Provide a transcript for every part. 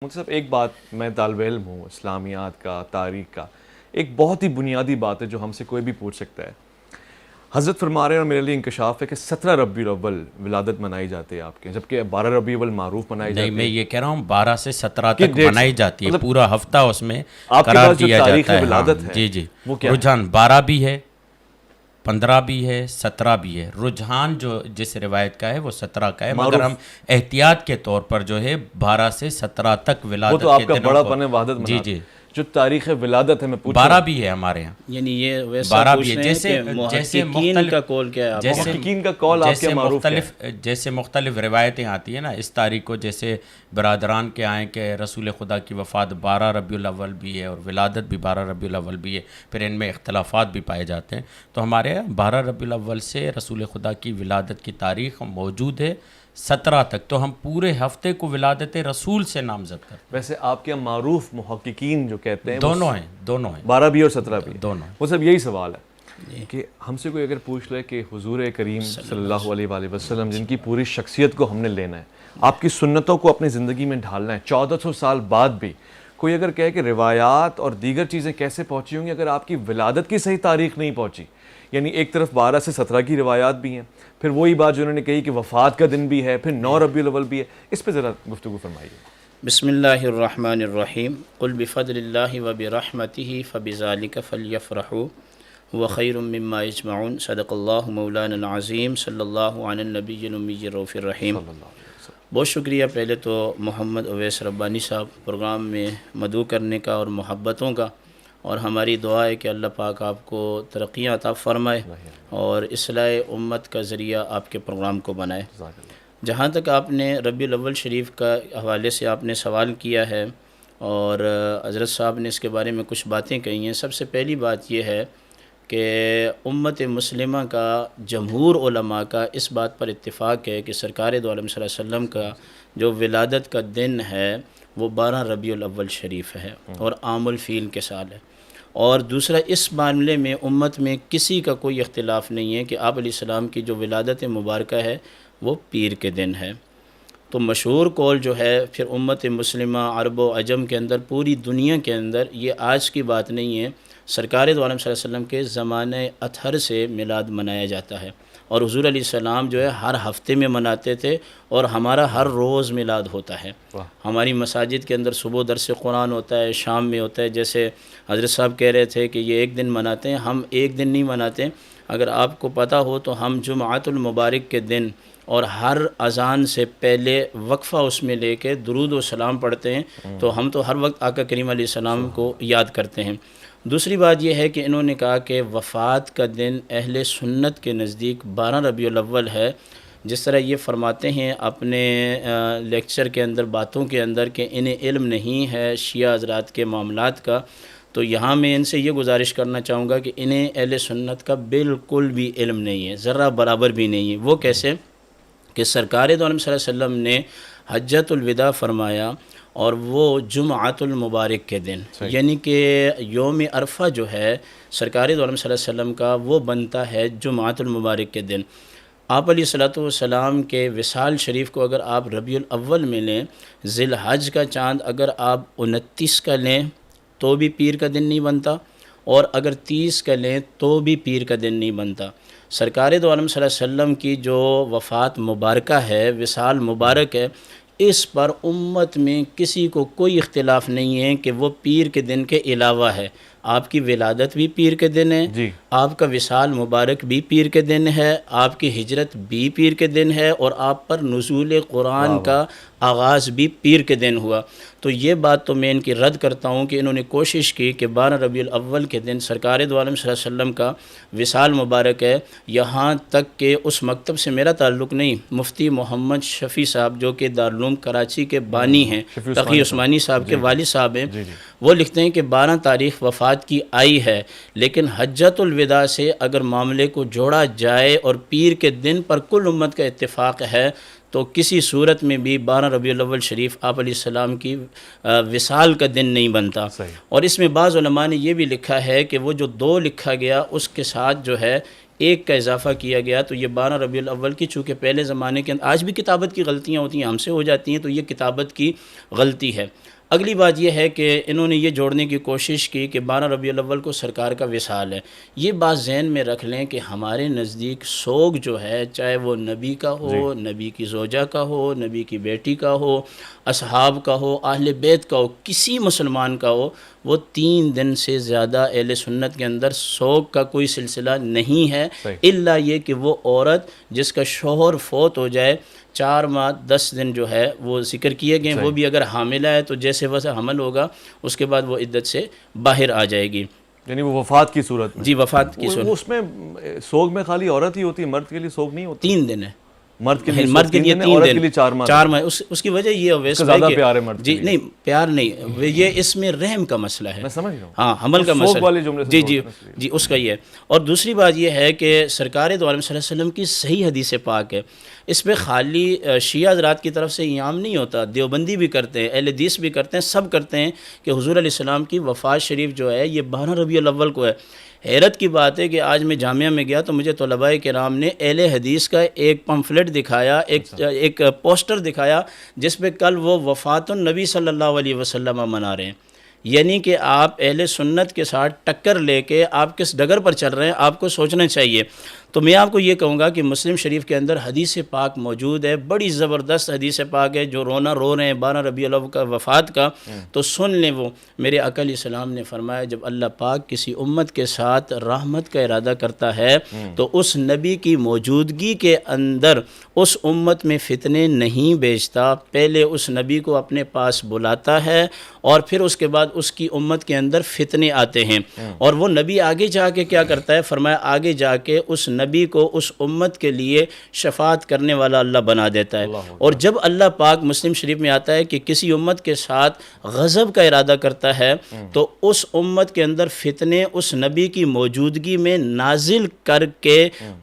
صاحب ایک بات، میں طالب علم ہوں اسلامیات کا، تاریخ کا، ایک بہت ہی بنیادی بات ہے جو ہم سے کوئی بھی پوچھ سکتا ہے۔ حضرت فرما رہے ہیں اور میرے لیے انکشاف ہے کہ 17 ربیع الاول ولادت منائی جاتی ہے آپ کے، جبکہ 12 ربیع الاول معروف منائی جاتی ہے۔ نہیں، میں یہ کہہ رہا ہوں 12 سے 17 تک منائی جاتی ہے، پورا ہفتہ اس میں آپ کے قرار پاس جو دیا تاریخ جاتا ہے۔ ولادت ہے جی جی، وہ کیا ہے؟ رجحان 12 بھی ہے، 15 بھی ہے، 17 بھی ہے۔ رجحان جو جس روایت کا ہے وہ 17 کا ہے، مگر ہم احتیاط کے طور پر جو ہے 12 سے 17 تک ولادت وہ تو آپ کے کا دنوں بڑا کو پن وحدت جی مناتے جی ہیں۔ جو تاریخ ولادت ہے میں پوچھ 12 بھی ہے ہمارے ہاں، یعنی یہ ویسا 12 پوچھ بھی ہے۔ رہے ہیں کہ محققین کا قول کیا ہے آپ کا؟ محققین کا قول آپ کے معروف کیا ہے؟ جیسے مختلف روایتیں آتی ہیں نا اس تاریخ کو، جیسے برادران کے آئیں کہ رسول خدا کی وفات 12 ربیع الاول بھی ہے اور ولادت بھی 12 ربیع الاول بھی ہے، پھر ان میں اختلافات بھی پائے جاتے ہیں۔ تو ہمارے یہاں 12 ربیع الاول سے رسول خدا کی ولادت کی تاریخ موجود ہے 17 تک، تو ہم پورے ہفتے کو ولادت رسول سے نامزد کرتے ہیں۔ ویسے آپ کے معروف محققین جو کہتے ہیں دونوں ہیں 12 بھی اور 17 بھی، دونوں۔ وہ سب یہی سوال ہے کہ ہم سے کوئی اگر پوچھ لے کہ حضور کریم صلی اللہ علیہ وآلہ وسلم جن کی پوری شخصیت کو ہم نے لینا ہے، آپ کی سنتوں کو اپنی زندگی میں ڈھالنا ہے، 1400 سال بعد بھی کوئی اگر کہے کہ روایات اور دیگر چیزیں کیسے پہنچی ہوں گی اگر آپ کی ولادت کی صحیح تاریخ نہیں پہنچی؟ یعنی ایک طرف 12 سے 17 کی روایات بھی ہیں، پھر وہی بات جو انہوں نے کہی کہ وفات کا دن بھی ہے، پھر 9 ربیع الاول بھی ہے، اس پہ ذرا گفتگو فرمائیے۔ بسم اللہ الرحمن الرحیم، قل بفضل اللہ وبرحمتہ فبذالک فلیفرحوا هو خیر مما یجمعون، صدق اللہ مولانا العظیم، صلی اللہ علی النبی الامی الرؤوف الرحیم۔ بہت شکریہ پہلے تو محمد اویس ربانی صاحب پروگرام میں مدعو کرنے کا اور محبتوں کا، اور ہماری دعا ہے کہ اللہ پاک آپ کو ترقیاں عطا فرمائے اور اصلاح امت کا ذریعہ آپ کے پروگرام کو بنائے۔ جہاں تک آپ نے ربیع الاول شریف کا حوالے سے آپ نے سوال کیا ہے اور حضرت صاحب نے اس کے بارے میں کچھ باتیں کہی ہیں، سب سے پہلی بات یہ ہے کہ امت مسلمہ کا جمہور علماء کا اس بات پر اتفاق ہے کہ سرکار دو عالم صلی اللہ علیہ وسلم کا جو ولادت کا دن ہے وہ 12 ربیع الاول شریف ہے اور عام الفیل کے سال ہے۔ اور دوسرا، اس معاملے میں امت میں کسی کا کوئی اختلاف نہیں ہے کہ آپ علیہ السلام کی جو ولادت مبارکہ ہے وہ پیر کے دن ہے۔ تو مشہور قول جو ہے پھر امت مسلمہ عرب و عجم کے اندر، پوری دنیا کے اندر، یہ آج کی بات نہیں ہے، سرکار دو عالم صلی اللہ علیہ وسلم کے زمانہ اطہر سے میلاد منایا جاتا ہے، اور حضور علیہ السلام جو ہے ہر ہفتے میں مناتے تھے اور ہمارا ہر روز میلاد ہوتا ہے۔ ہماری مساجد کے اندر صبح درس قرآن ہوتا ہے، شام میں ہوتا ہے، جیسے حضرت صاحب کہہ رہے تھے کہ یہ ایک دن مناتے ہیں، ہم ایک دن نہیں مناتے۔ اگر آپ کو پتہ ہو تو ہم جمعۃ المبارک کے دن اور ہر اذان سے پہلے وقفہ اس میں لے کے درود و سلام پڑھتے ہیں، تو ہم تو ہر وقت آقا کریم علیہ السلام کو یاد کرتے ہیں۔ دوسری بات یہ ہے کہ انہوں نے کہا کہ وفات کا دن اہل سنت کے نزدیک 12 ربیع الاول ہے، جس طرح یہ فرماتے ہیں اپنے لیکچر کے اندر، باتوں کے اندر، کہ انہیں علم نہیں ہے شیعہ حضرات کے معاملات کا، تو یہاں میں ان سے یہ گزارش کرنا چاہوں گا کہ انہیں اہل سنت کا بالکل بھی علم نہیں ہے، ذرہ برابر بھی نہیں ہے۔ وہ کیسے کہ سرکار دو عالم صلی اللہ علیہ وسلم نے حجۃ الوداع فرمایا اور وہ جمعۃ المبارک کے دن، یعنی کہ یوم عرفہ جو ہے سرکار دو عالم صلی اللہ علیہ وسلم کا وہ بنتا ہے جمعۃ المبارک کے دن۔ آپ علیہ الصلوۃ والسلام کے وصال شریف کو اگر آپ ربیع الاول میں لیں، ذی الحج کا چاند اگر آپ 29 کا لیں تو بھی پیر کا دن نہیں بنتا، اور اگر 30 کا لیں تو بھی پیر کا دن نہیں بنتا۔ سرکار دو عالم صلی اللہ علیہ وسلم کی جو وفات مبارکہ ہے، وصال مبارک ہے، اس پر امت میں کسی کو کوئی اختلاف نہیں ہے کہ وہ پیر کے دن کے علاوہ ہے۔ آپ کی ولادت بھی پیر کے دن ہے، آپ کا وصال مبارک بھی پیر کے دن ہے، آپ کی ہجرت بھی پیر کے دن ہے، اور آپ پر نزول قرآن کا آغاز بھی پیر کے دن ہوا۔ تو یہ بات تو میں ان کی رد کرتا ہوں کہ انہوں نے کوشش کی کہ 12 ربیع الاول کے دن سرکار دو عالم صلی اللہ علیہ وسلم کا وصال مبارک ہے، یہاں تک کہ اس مکتب سے میرا تعلق نہیں، مفتی محمد شفیع صاحب جو کہ دارالعلوم کراچی کے بانی ہیں، تقی عثمانی صاحب کے والد صاحب ہیں، وہ لکھتے ہیں کہ 12 تاریخ وفات کی آئی ہے، لیکن حجۃ الوداع سے اگر معاملے کو جوڑا جائے اور پیر کے دن پر کل امت کا اتفاق ہے تو کسی صورت میں بھی 12 ربیع الاول شریف آپ علیہ السلام کی وصال کا دن نہیں بنتا۔ اور اس میں بعض علماء نے یہ بھی لکھا ہے کہ وہ جو 2 لکھا گیا اس کے ساتھ جو ہے ایک کا اضافہ کیا گیا تو یہ 12 ربیع الاول کی، چونکہ پہلے زمانے کے اندر آج بھی کتابت کی غلطیاں ہوتی ہیں، ہم سے ہو جاتی ہیں، تو یہ کتابت کی غلطی ہے۔ اگلی بات یہ ہے کہ انہوں نے یہ جوڑنے کی کوشش کی کہ 12 ربیع الاول کو سرکار کا وصال ہے۔ یہ بات ذہن میں رکھ لیں کہ ہمارے نزدیک سوگ جو ہے، چاہے وہ نبی کا ہو، نبی کی زوجہ کا ہو، نبی کی بیٹی کا ہو، اصحاب کا ہو، اہل بیت کا ہو، کسی مسلمان کا ہو، وہ 3 دن سے زیادہ اہل سنت کے اندر سوگ کا کوئی سلسلہ نہیں ہے، الا یہ کہ وہ عورت جس کا شوہر فوت ہو جائے 4 ماہ 10 دن جو ہے وہ ذکر کیے گئے، وہ بھی اگر حاملہ ہے تو جیسے ویسے حمل ہوگا، اس کے بعد وہ عدت سے باہر آ جائے گی، یعنی وہ وفات کی صورت میں؟ جی وفات کی صورت۔ اس میں سوگ میں خالی عورت ہی ہوتی ہے، مرد کے لیے سوگ نہیں ہوتی؟ 3 دن ہے مرد کے لیے 3 دن، عورت کے لیے 4 ماہ۔ 4 ماہ۔ اس کی وجہ یہ اویس بھائی زیادہ پیار ہے مرد جی نہیں پیار نہیں، یہ اس میں رحم کا مسئلہ ہے، میں سمجھ رہا ہوں، ہاں حمل کا سوگ والے مسئلہ، جملے سے جی جی جی اس کا یہ ہے۔ اور دوسری بات یہ ہے کہ سرکار دو عالم صلی اللہ علیہ وسلم کی صحیح حدیث پاک ہے، اس پہ خالی شیعہ حضرات کی طرف سے ایام نہیں ہوتا، دیوبندی بھی کرتے ہیں، اہل حدیث بھی کرتے ہیں، سب کرتے ہیں کہ حضور علیہ السلام کی وفات شریف جو ہے یہ 12 ربیع الاول کو ہے۔ حیرت کی بات ہے کہ آج میں جامعہ میں گیا تو مجھے طلباء کرام نے اہل حدیث کا ایک پمفلٹ دکھایا، ایک پوسٹر دکھایا جس پہ کل وہ وفات النبی صلی اللہ علیہ وسلم منا رہے ہیں، یعنی کہ آپ اہل سنت کے ساتھ ٹکر لے کے آپ کس ڈگر پر چل رہے ہیں، آپ کو سوچنا چاہیے۔ تو میں آپ کو یہ کہوں گا کہ مسلم شریف کے اندر حدیث پاک موجود ہے، بڑی زبردست حدیث پاک ہے، جو رونا رو رہے ہیں 12 ربیع الاول کا وفات کا، تو سن لیں وہ۔ میرے آقا علیہ السلام نے فرمایا جب اللہ پاک کسی امت کے ساتھ رحمت کا ارادہ کرتا ہے تو اس نبی کی موجودگی کے اندر اس امت میں فتنے نہیں بھیجتا، پہلے اس نبی کو اپنے پاس بلاتا ہے اور پھر اس کے بعد اس کی امت کے اندر فتنے آتے ہیں، اور وہ نبی آگے جا کے کیا کرتا ہے، فرمایا آگے جا کے اس نبی کو اس امت کے لیے شفاعت کرنے والا اللہ بنا دیتا ہے۔ اور جب اللہ پاک مسلم شریف میں آتا ہے کہ کسی امت کے ساتھ غضب کا ارادہ کرتا ہے تو اس امت کے اندر فتنے اس نبی کی موجودگی میں نازل کر کے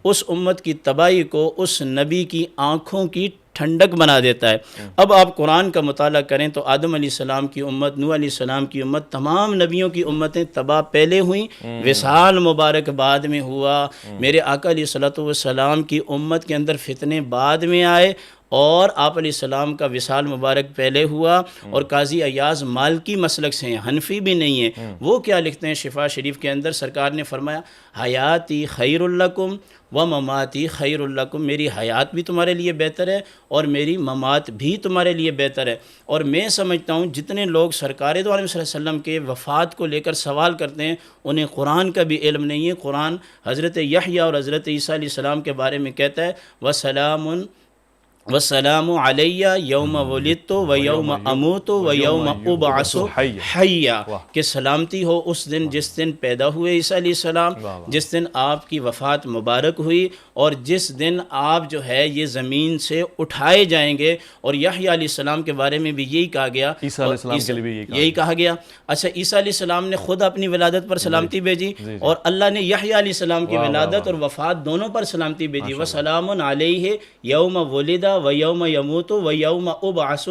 اس امت کی تباہی کو اس نبی کی آنکھوں کی ٹھنڈک بنا دیتا ہے۔ اب آپ قرآن کا مطالعہ کریں تو آدم علیہ السلام کی امت، نوح علیہ السلام کی امت، تمام نبیوں کی امتیں تباہ پہلے ہوئیں، وصال مبارک بعد میں ہوا، میرے آقا علیہ الصلوۃ والسلام کی امت کے اندر فتنے بعد میں آئے، اور آپ علیہ السلام کا وصال مبارک پہلے ہوا۔ اور قاضی ایاز مالکی مسلک سے ہیں، حنفی بھی نہیں ہیں، وہ کیا لکھتے ہیں شفا شریف کے اندر، سرکار نے فرمایا حیاتی خیر لکم و مماتی خیر لکم، میری حیات بھی تمہارے لیے بہتر ہے اور میری ممات بھی تمہارے لیے بہتر ہے۔ اور میں سمجھتا ہوں جتنے لوگ سرکار دو عالم صلی اللہ علیہ وسلم کے وفات کو لے کر سوال کرتے ہیں انہیں قرآن کا بھی علم نہیں ہے۔ قرآن حضرت یحییٰ اور حضرت عیسیٰ علیہ السلام کے بارے میں کہتا ہے وَسَلَامُ عَلَيَّ يَوْمَ وُلِدتُّ وَيَوْمَ أَمُوتُ وَيَوْمَ أُبْعَثُ حَيًّا، کہ سلامتی ہو اس دن جس دن پیدا ہوئے عیسیٰ علیہ السلام، جس دن آپ کی وفات مبارک ہوئی، اور جس دن آپ جو ہے یہ زمین سے اٹھائے جائیں گے۔ اور یحییٰ علیہ السلام کے بارے میں بھی یہی کہا گیا، عیسیٰ علیہ السلام کے لیے بھی یہی کہا گیا۔ اچھا عیسیٰ علیہ السلام نے خود اپنی ولادت پر سلامتی بھیجی، اور اللہ نے یحییٰ علیہ السلام کی ولادت اور وفات دونوں پر سلامتی بھیجی، وَسَلَامٌ عَلَيْهِ يَوْمَ وُلِدَ وَيَوْمَ يَمُوتُ وَيَوْمَ أُبْعَثُ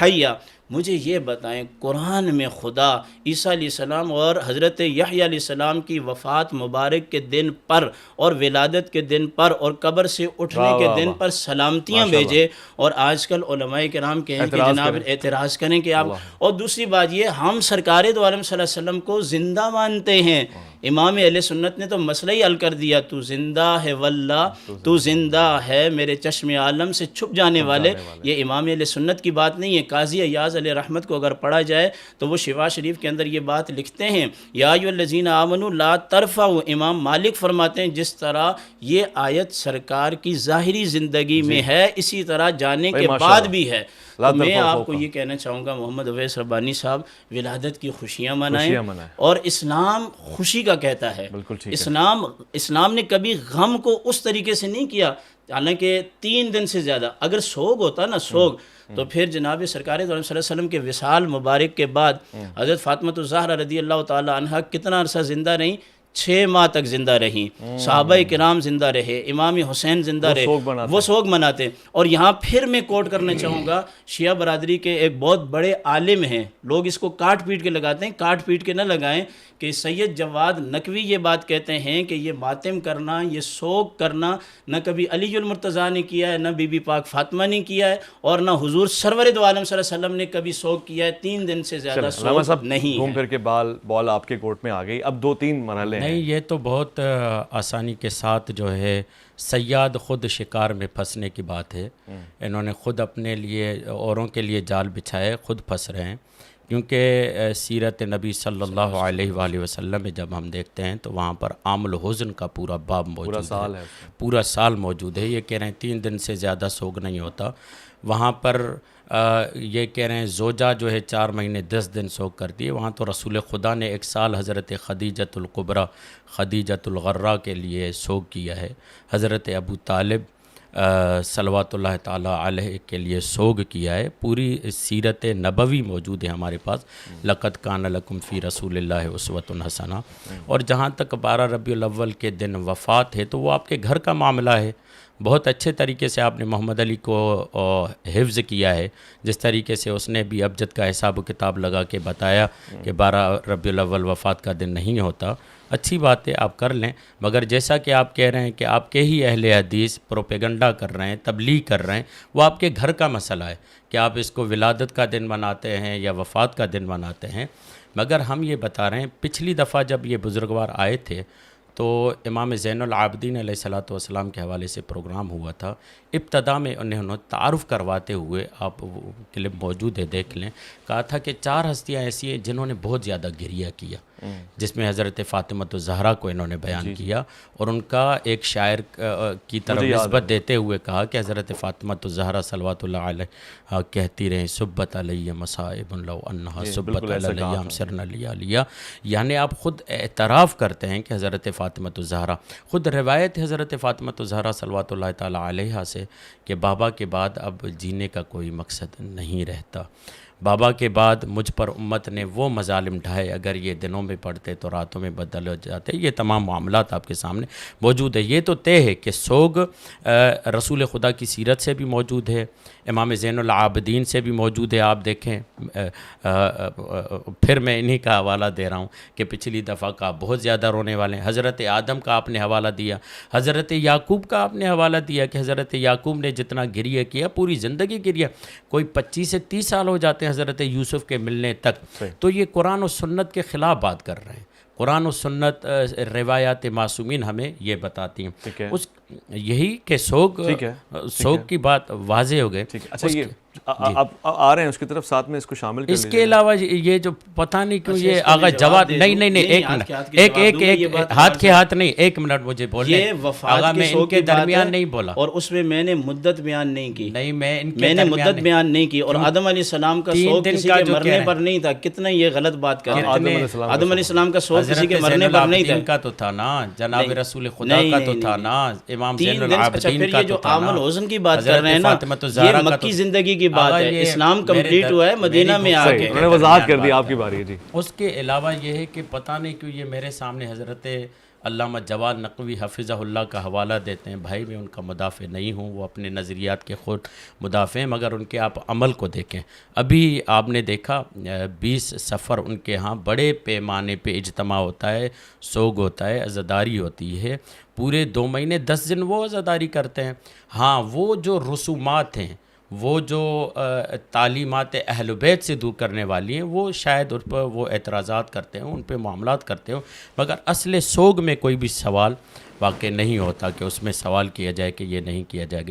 حَيًّا۔ مجھے یہ بتائیں قرآن میں خدا عیسیٰ علیہ السلام اور حضرت یحییٰ علیہ السلام کی وفات مبارک کے دن پر اور ولادت کے دن پر اور قبر سے اٹھنے کے دن پر سلامتیاں بھیجے، اور آج کل علماء کرام کہیں کہ جناب اعتراض کریں کہ آپ، اور دوسری بات یہ ہم سرکار دو عالم صلی اللہ علیہ وسلم کو زندہ مانتے ہیں۔ امام اہل سنت نے تو مسئلہ ہی حل کر دیا، تو زندہ ہے واللہ، تو زندہ ہے میرے چشم عالم سے چھپ جانے والے۔ یہ امام اہل سنت کی بات نہیں ہے۔ قاضی ایاز علیہ رحمت کو اگر پڑھا جائے تو وہ شفا شریف کے اندر یہ بات لکھتے ہیں، یا ایھا الذین آمنوا لا ترفعوا، امام مالک فرماتے ہیں جس طرح یہ آیت سرکار کی ظاہری زندگی میں ہے اسی طرح جانے کے بعد بھی ہے۔ تو میں آپ کو یہ کہنا چاہوں گا محمد اویس ربانی صاحب ولادت کی خوشیاں منائیں، اور اسلام خوشی کا کہتا ہے۔ اسلام نے کبھی غم کو اس طریقے سے نہیں کیا، حالانکہ 3 دن سے زیادہ اگر سوگ ہوتا نا سوگ تو پھر جناب سرکار دو عالم صلی اللہ علیہ وسلم کے وصال مبارک کے بعد حضرت فاطمہ الزہرا رضی اللہ تعالی عنہا کتنا عرصہ زندہ رہیں؟ 6 ماہ تک زندہ رہیں، صحابہ کرام زندہ رہے، امام حسین زندہ رہے، وہ سوگ مناتے. اور یہاں پھر میں کوٹ کرنا چاہوں گا، شیعہ برادری کے ایک بہت بڑے عالم ہیں، لوگ اس کو کاٹ پیٹ کے لگاتے ہیں، کاٹ پیٹ کے نہ لگائیں، کہ سید جواد نقوی یہ بات کہتے ہیں کہ یہ ماتم کرنا، یہ سوگ کرنا نہ کبھی علی المرتضیٰ نے کیا ہے، نہ بی بی پاک فاطمہ نے کیا ہے، اور نہ حضور سرور دو عالم صلی اللہ علیہ وسلم نے کبھی سوگ کیا ہے. 3 دن سے زیادہ سوگ نہیں گھوم ہے. پھر کے بال آپ کے کورٹ میں آ گئی. اب 2-3 مرحلے ہیں. نہیں، یہ تو بہت آسانی کے ساتھ جو ہے صیاد خود شکار میں پھنسنے کی بات ہے. انہوں نے خود اپنے لیے، اوروں کے لیے جال بچھائے، خود پھنس رہے ہیں. کیونکہ سیرت نبی صلی اللہ علیہ وآلہ وسلم میں جب ہم دیکھتے ہیں تو وہاں پر عام الحزن کا پورا باب موجود ہے، پورا سال موجود ہے. یہ کہہ رہے ہیں 3 دن سے زیادہ سوگ نہیں ہوتا. وہاں پر یہ کہہ رہے ہیں زوجہ جو ہے 4 مہینے 10 دن سوگ کرتی ہے. وہاں تو رسول خدا نے 1 سال حضرت خدیجۃ الکبریٰ، خدیجۃ الغراء کے لیے سوگ کیا ہے. حضرت ابو طالب صلوات اللہ تعالیٰ علیہ کے لیے سوگ کیا ہے. پوری سیرت نبوی موجود ہے ہمارے پاس. لقد کان لکم فی رسول اللہ اسوۃ حسنہ. اور جہاں تک 12 ربیع الاول کے دن وفات ہے تو وہ آپ کے گھر کا معاملہ ہے. بہت اچھے طریقے سے آپ نے محمد علی کو حفظ کیا ہے، جس طریقے سے اس نے بھی ابجد کا حساب و کتاب لگا کے بتایا کہ 12 ربیع الاول وفات کا دن نہیں ہوتا. اچھی بات ہے، آپ کر لیں. مگر جیسا کہ آپ کہہ رہے ہیں کہ آپ کے ہی اہل حدیث پروپیگنڈا کر رہے ہیں، تبلیغ کر رہے ہیں، وہ آپ کے گھر کا مسئلہ ہے کہ آپ اس کو ولادت کا دن مناتے ہیں یا وفات کا دن مناتے ہیں. مگر ہم یہ بتا رہے ہیں، پچھلی دفعہ جب یہ بزرگوار آئے تھے تو امام زین العابدین علیہ الصلوۃ والسلام کے حوالے سے پروگرام ہوا تھا. ابتدا میں انہوں تعارف کرواتے ہوئے، آپ وہ کلپ موجود ہے دیکھ لیں، کہا تھا کہ 4 ہستیاں ایسی ہیں جنہوں نے بہت زیادہ گریہ کیا، جس میں حضرت فاطمہ الزہرا کو انہوں نے بیان کیا. اور ان کا ایک شاعر کی طرف نسبت دیتے ہوئے کہا کہ حضرت فاطمہ الزہرا صلوات اللہ علیہ کہتی رہیں سبت علیہ مصائب لو انہا سبت علیہ سرنا لیا لیا. یعنی آپ خود اعتراف کرتے ہیں کہ حضرت فاطمہ الزہرا، خود روایت حضرت فاطمہ الزہرا صلوات اللہ تعالیٰ علیہ سے کہ بابا کے بعد اب جینے کا کوئی مقصد نہیں رہتا. بابا کے بعد مجھ پر امت نے وہ مظالم ڈھائے، اگر یہ دنوں میں پڑھتے تو راتوں میں بدل ہو جاتے. یہ تمام معاملات آپ کے سامنے موجود ہے. یہ تو طے ہے کہ سوگ رسول خدا کی سیرت سے بھی موجود ہے، امام زین العابدین سے بھی موجود ہے. آپ دیکھیں، پھر میں انہی کا حوالہ دے رہا ہوں کہ پچھلی دفعہ کا بہت زیادہ رونے والے ہیں. حضرت آدم کا آپ نے حوالہ دیا، حضرت یعقوب کا آپ نے حوالہ دیا کہ حضرت یعقوب نے جتنا گریہ کیا، پوری زندگی گریہ، کوئی 25 سے 30 سال ہو جاتے ہیں حضرت یوسف کے ملنے تک. تو یہ قرآن و سنت کے خلاف بات کر رہے ہیں. قرآن و سنت روایات معصومین ہمیں یہ بتاتی ہیں. اس یہی کہ سوگ کی بات واضح ہو گئے. اچھا، یہ اب آ رہے ہیں اس کی طرف، ساتھ میں اس کو شامل کر اس کے علاوہ یہ جو پتہ نہیں کیوں یہ آغا جواد نہیں ایک منٹ، ایک ہاتھ کے ہاتھ نہیں، 1 منٹ مجھے بولنے. آغا میں ان کے درمیان نہیں بولا، اور اس میں میں نے مدت بیان نہیں کی. نہیں، میں نے مدت بیان نہیں کی. اور آدم علیہ السلام کا سوگ کسی کے مرنے پر نہیں تھا. کتنا یہ غلط بات کر رہے ہیں. آدم علیہ السلام کا سوگ کسی کے مرنے پر نہیں تھا. کا تو تھا نا، جناب رسول خدا کا تو تھا نا، امام زین العابدین کا تو تھا نا. عام الحزن کی بات کر رہے ہیں نا، یہ مکی زندگی کی بات ہے. اسلام کمپلیٹ ہوا ہے مدینہ میں آ کے. انہوں نے وضاحت کر دی، آپ کی باری ہے جی. اس کے علاوہ یہ ہے کہ پتہ نہیں کیوں یہ میرے سامنے حضرت علامہ جواد نقوی حفظہ اللہ کا حوالہ دیتے ہیں. بھائی میں ان کا مدافع نہیں ہوں، وہ اپنے نظریات کے خود مدافع ہیں، مگر ان کے آپ عمل کو دیکھیں. ابھی آپ نے دیکھا 20 صفر ان کے ہاں بڑے پیمانے پہ اجتماع ہوتا ہے، سوگ ہوتا ہے، عزاداری ہوتی ہے. پورے 2 مہینے 10 دن وہ عزاداری کرتے ہیں. ہاں، وہ جو رسومات ہیں، وہ جو تعلیمات اہل بیت سے دور کرنے والی ہیں، وہ شاید ان پر وہ اعتراضات کرتے ہیں، ان پہ معاملات کرتے ہوں، مگر اصل سوگ میں کوئی بھی سوال واقع نہیں ہوتا کہ اس میں سوال کیا جائے کہ یہ نہیں کیا جائے گا.